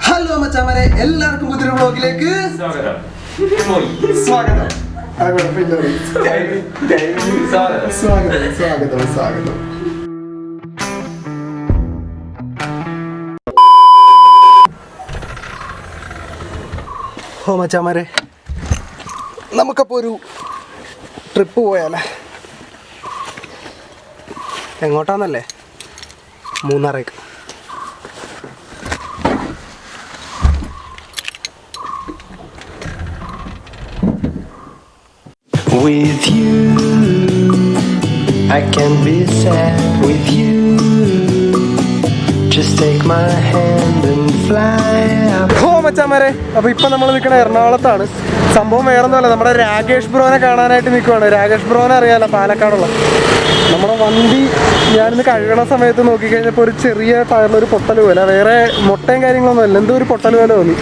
Hello മച്ചാമാരെ, എല്ലാവർക്കും പുതിയൊരു വ്ളോഗിലേക്ക് സ്വാഗതം. ഓ മച്ചാമാരെ, നമുക്കപ്പോൾ ഒരു ട്രിപ്പ് പോയാലേ? എങ്ങോട്ടാന്നല്ലേ? മൂന്നാറേക്ക്. With you, I can be sad with you. Just take my hand and fly up. ഓ മച്ചാമാരെ, അപ്പോൾ ഇപ്പം നമ്മൾ നിൽക്കണ എറണാകുളത്താണ്. സംഭവം വേറൊന്നുമല്ല, നമ്മുടെ രാകേഷ് ബ്രോനെ കാണാനായിട്ട് നിൽക്കുവാണ്. രാകേഷ് ബ്രോനെ അറിയാലോ, പാലക്കാടുള്ള. നമ്മുടെ വണ്ടി ഞാനിന്ന് കഴുകണ സമയത്ത് നോക്കിക്കഴിഞ്ഞപ്പോൾ ഒരു ചെറിയ ടയറിലൊരു പൊട്ടൽ പോലെ, വേറെ മുട്ടയും കാര്യങ്ങളൊന്നും അല്ല, എന്തോ ഒരു പൊട്ടൽ പോലെ തോന്നി.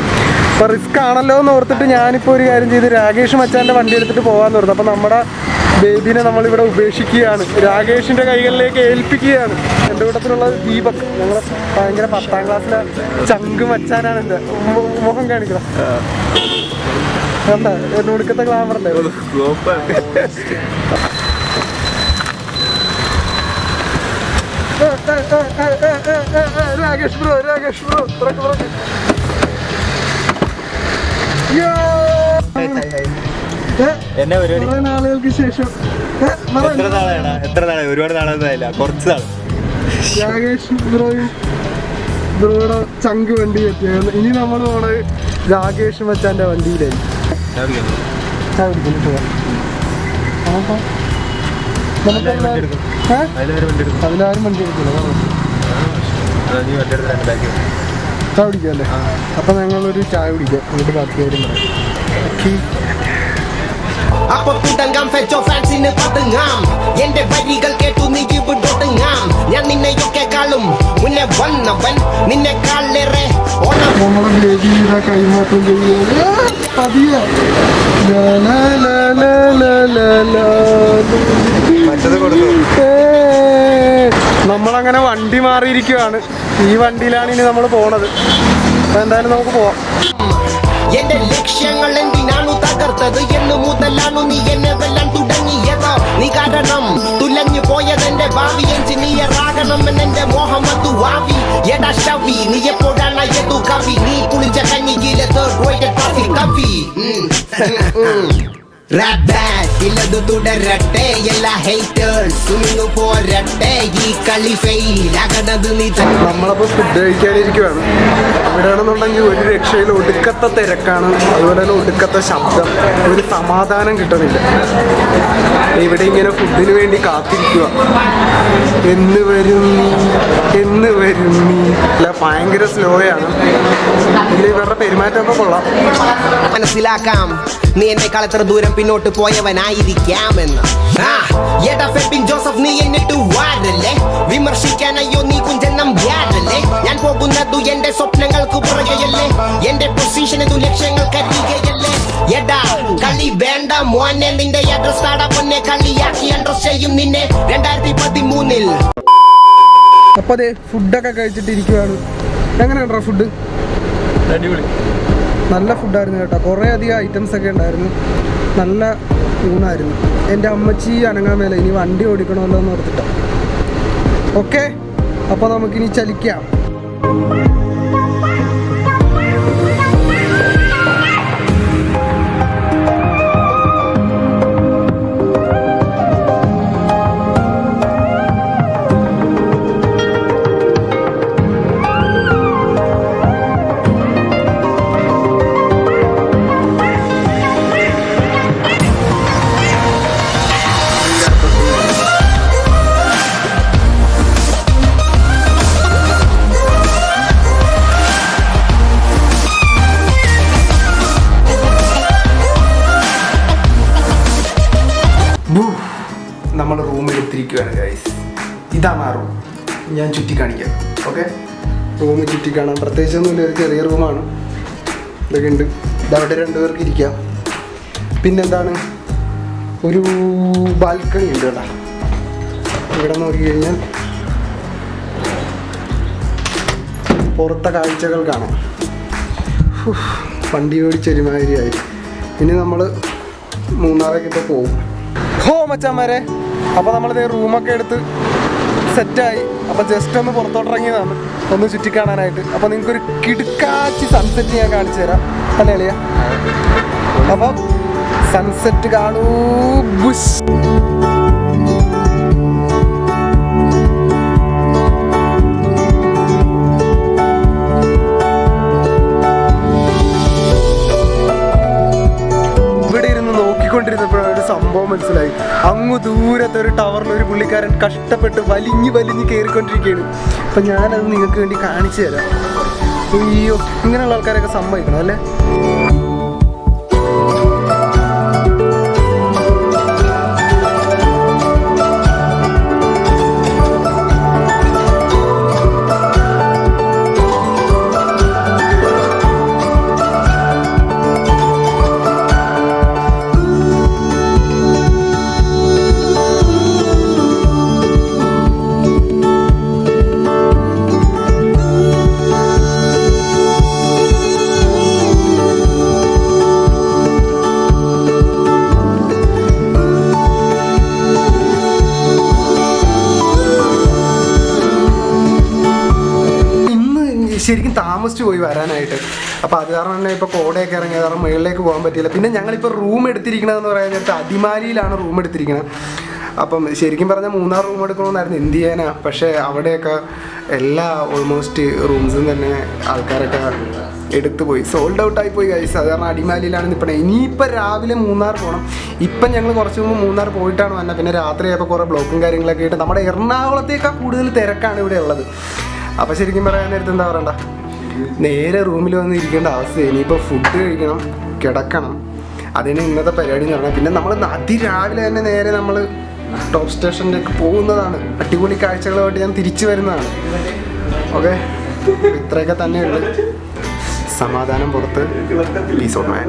അപ്പോൾ റിസ്ക് ആണല്ലോ എന്ന് ഓർത്തിട്ട് ഞാനിപ്പോൾ ഒരു കാര്യം ചെയ്ത് രാകേഷ് മച്ചാൻ്റെ വണ്ടി എടുത്തിട്ട് പോകാമെന്ന് ഓർത്തു. അപ്പോൾ നമ്മുടെ ബേബിനെ നമ്മളിവിടെ ഉപേക്ഷിക്കുകയാണ്, രാകേഷിൻ്റെ കൈകളിലേക്ക് ഏൽപ്പിക്കുകയാണ്. എൻ്റെ കൂട്ടത്തിലുള്ള ദീപക്, ഞങ്ങൾ ഭയങ്കര 10ാം ക്ലാസ്സിലെ ചങ്ക് മച്ചാനാണ്. എൻ്റെ മുഖം കാണിക്കണം, കണ്ട എൻ്റെ ഒടുക്കത്തെ ഗ്ലാമറല്ലേ. രാകേഷ് ബ്രോ, രാകേഷ് ബ്രോ, നാളുകൾക്ക് ശേഷം എത്ര നാളെ? ഒരുപാട് നാളൊന്നുമില്ല, കുറച്ച് നാൾ. രാകേഷ് ബ്രോയുടെ ചങ്ക് വണ്ടി എത്തിയാണ്. ഇനി നമ്മൾ പോണത് രാകേഷ് മച്ചാന്റെ വണ്ടിയിലായി. അതിലാരും വണ്ടി എടുക്കില്ല, ചായ കുടിക്കാം അല്ലേ? അപ്പം ഞങ്ങളൊരു ചായ കുടിക്കാം, എന്നിട്ട് ബാക്കി കാര്യം പറയാം. അപ്പൊ തുടങ്ങാം, ഫെച്ചോ ഫാൻസിന് പതുങ്ങാം, എന്റെ വരികൾ കേട്ടു നീ വിട്ടൊടുങ്ങാം. ഞാൻ നിന്നെയൊക്കെ കാളും മുന്നേ വന്നവൻ, നിന്നെക്കാളേറെ നമ്മളെ ബേബി കൈമാറ്റം ചെയ്യുന്നത് പതിയെ. നമ്മളങ്ങനെ വണ്ടി മാറിയിരിക്കുകയാണ്. ഈ വണ്ടിയിലാണ് ഇനി നമ്മൾ പോണത്. അപ്പൊ എന്തായാലും നമുക്ക് പോവാം. എന്റെ ലക്ഷ്യങ്ങൾ എന്തിനാണു തകർത്തത് എന്ന് മുതലാണു നീ എന്നെ വെല്ലാൻ തുടങ്ങിയത്. നീ കാരണം തുലഞ്ഞു പോയതെന്റെ ഭാവി എഞ്ചിനീയർ ആകണമെന്നെന്റെ മോഹം അത് വാവി. എടാ ശവി, നീ എപ്പോഴാണ് ഏതു കവി? നീ കുളിച്ച കഞ്ഞിയിലെ കവി. ഇല്ലതു തുടരട്ടെ, എല്ലാ ഹേറ്റേഴ്സ് നിന്ന് പോരട്ടെ, ഈ കളി ഫെയിൽ ആകണത് നീ. നമ്മളപ്പോൾ ഫുഡ് കഴിക്കാനിരിക്കുവാണ്. ഇവിടെയാണെന്നുണ്ടെങ്കിൽ ഒരു രക്ഷയിൽ ഒടുക്കത്തെ തിരക്കാണ്, അതുപോലെ തന്നെ ഒടുക്കത്തെ ശബ്ദം, ഒരു സമാധാനം കിട്ടണില്ല. ഇവിടെ ഇങ്ങനെ ഫുഡിന് വേണ്ടി കാത്തിരിക്കുക. എന്ന് വരും നീ അല്ല, ഭയങ്കര സ്ലോയാണ്. പിന്നെ ഇവരുടെ പെരുമാറ്റമൊക്കെ കൊള്ളാം. മനസ്സിലാക്കാം നീ എന്നെക്കാൾ എത്ര ദൂരം പിന്നോട്ട് പോയവനായിരിക്കാമെന്ന്. ജോസഫ് നീ എന്നിട്ട് വാഴല്ലേ, വിമർശിക്കാനയ്യോ നീ കുഞ്ചെണ്ണം വ്യാഴല്ലേ. ഞാൻ പോകുന്നതു എന്റെ സ്വപ്നങ്ങൾക്ക് പുറകെയല്ലേ, എന്റെ പൊസിഷനു ലക്ഷ്യങ്ങൾ കരികയല്ലേ. എടാ കളി വേണ്ട മോനെ, നിന്റെ അഡ്രസ് താടാ പൊന്നെ, കളിയാക്കി അഡ്രസ് ചെയ്യും നിന്നെ 2013. അപ്പോൾ അതെ, ഫുഡൊക്കെ കഴിച്ചിട്ടിരിക്കുവാണ്. എങ്ങനെയുണ്ടോ ഫുഡ്? അടിപൊളി, നല്ല ഫുഡായിരുന്നു കേട്ടോ. കുറേ അധികം ഐറ്റംസ് ഒക്കെ ഉണ്ടായിരുന്നു, നല്ല ഊണായിരുന്നു. എൻ്റെ അമ്മച്ചി അനങ്ങാൻ മേലെ, ഇനി വണ്ടി ഓടിക്കണമല്ലോ എന്ന് ഓർത്തിട്ടോ. ഓക്കെ, അപ്പോൾ നമുക്കിനി ചലിക്കാം. നമ്മൾ റൂമിലെത്തിയിരിക്കുകയാണ് ഗൈസ്. ഇതാണ് ആ റൂം, ഞാൻ ചുറ്റി കാണിക്കാം. ഓക്കെ, റൂം ചുറ്റി കാണാം. പ്രത്യേകിച്ചൊന്നുമില്ല, ഒരു ചെറിയ റൂമാണ്. ഇതൊക്കെ ഉണ്ട്. ഇതവിടെ 2 പേർക്ക് ഇരിക്കാം. പിന്നെന്താണ്, ഒരു ബാൽക്കണി ഉണ്ട് കേട്ടോ. ഇവിടെ നോക്കിക്കഴിഞ്ഞാൽ പുറത്തെ കാഴ്ചകൾ കാണാം. വണ്ടി ഓടിച്ചൊരുമാതിരിയായി. ഇനി നമ്മൾ മൂന്നാറേക്കൊക്കെ പോകും. ഹോ മച്ചാന്മാരെ, അപ്പോൾ നമ്മളിതേ റൂമൊക്കെ എടുത്ത് സെറ്റായി. അപ്പോൾ ജസ്റ്റ് ഒന്ന് പുറത്തോട്ടിറങ്ങിയതാണ് ഒന്ന് ചുറ്റിക്കാണാനായിട്ട്. അപ്പോൾ നിങ്ങൾക്കൊരു കിടുക്കാച്ചി സൺസെറ്റ് ഞാൻ കാണിച്ചു തരാം അല്ലേ അളിയ? അപ്പം സൺസെറ്റ് കാണൂ. ബുഷ്. നോക്കിക്കൊണ്ടിരുന്നപ്പോഴാണ് ഒരു സംഭവം മനസ്സിലായി. അങ്ങ് ദൂരത്തെ ഒരു ടവറിൽ ഒരു പുള്ളിക്കാരൻ കഷ്ടപ്പെട്ട് വലിഞ്ഞ് കയറിക്കൊണ്ടിരിക്കുകയാണ്. അപ്പം ഞാനത് നിങ്ങൾക്ക് വേണ്ടി കാണിച്ചു തരാം. അയ്യോ, ഇങ്ങനെയുള്ള ആൾക്കാരൊക്കെ സമ്മതിക്കണം അല്ലേ? ശരിക്കും താമസിച്ച് പോയി വരാനായിട്ട്. അപ്പോൾ അത് കാരണം തന്നെ ഇപ്പോൾ കോടയൊക്കെ ഇറങ്ങിയത് കാരണം മുകളിലേക്ക് പോകാൻ പറ്റിയില്ല. പിന്നെ ഞങ്ങളിപ്പോൾ റൂം എടുത്തിരിക്കണമെന്ന് പറയാൻ നേരത്തെ അടിമാലിയിലാണ് റൂം എടുത്തിരിക്കുന്നത്. അപ്പം ശരിക്കും പറഞ്ഞാൽ മൂന്നാർ റൂം എടുക്കണമെന്നായിരുന്നു, എന്ത് ചെയ്യാനാ. പക്ഷേ അവിടെയൊക്കെ എല്ലാ ഓൾമോസ്റ്റ് റൂംസും തന്നെ ആൾക്കാരൊക്കെ എടുത്തു പോയി, സോൾഡ് ഔട്ടായി പോയി ഗൈസ്. അത് കാരണം അടിമാലിയിലാണ് നിൽപ്പണേ. ഇനിയിപ്പോൾ രാവിലെ മൂന്നാർ പോകണം. ഇപ്പം ഞങ്ങൾ കുറച്ച് മുമ്പ് മൂന്നാർ പോയിട്ടാണ് വന്നത്. പിന്നെ രാത്രിയായപ്പോൾ കുറേ ബ്ലോക്കും കാര്യങ്ങളൊക്കെ ആയിട്ട് നമ്മുടെ എറണാകുളത്തേക്കാൾ കൂടുതൽ തിരക്കാണ് ഇവിടെ ഉള്ളത്. അപ്പോൾ ശരിക്കും പറയാൻ നേരത്തെ എന്താ പറയണ്ട, നേരെ റൂമിൽ വന്ന് ഇരിക്കേണ്ട അവസ്ഥ. ഇനിയിപ്പോൾ ഫുഡ് കഴിക്കണം, കിടക്കണം, അതിന് ഇന്നത്തെ പരിപാടി എന്ന് പറഞ്ഞാൽ. പിന്നെ നമ്മൾ അതിരാവിലെ തന്നെ നേരെ നമ്മൾ ടോപ്പ് സ്റ്റേഷനിലേക്ക് പോകുന്നതാണ്. അടിപൊളി കാഴ്ചകളുമായിട്ട് ഞാൻ തിരിച്ചു വരുന്നതാണ്. ഓക്കെ, ഇത്രയൊക്കെ തന്നെയുള്ളൂ. സമാധാനം പുറത്ത്. Peace of man.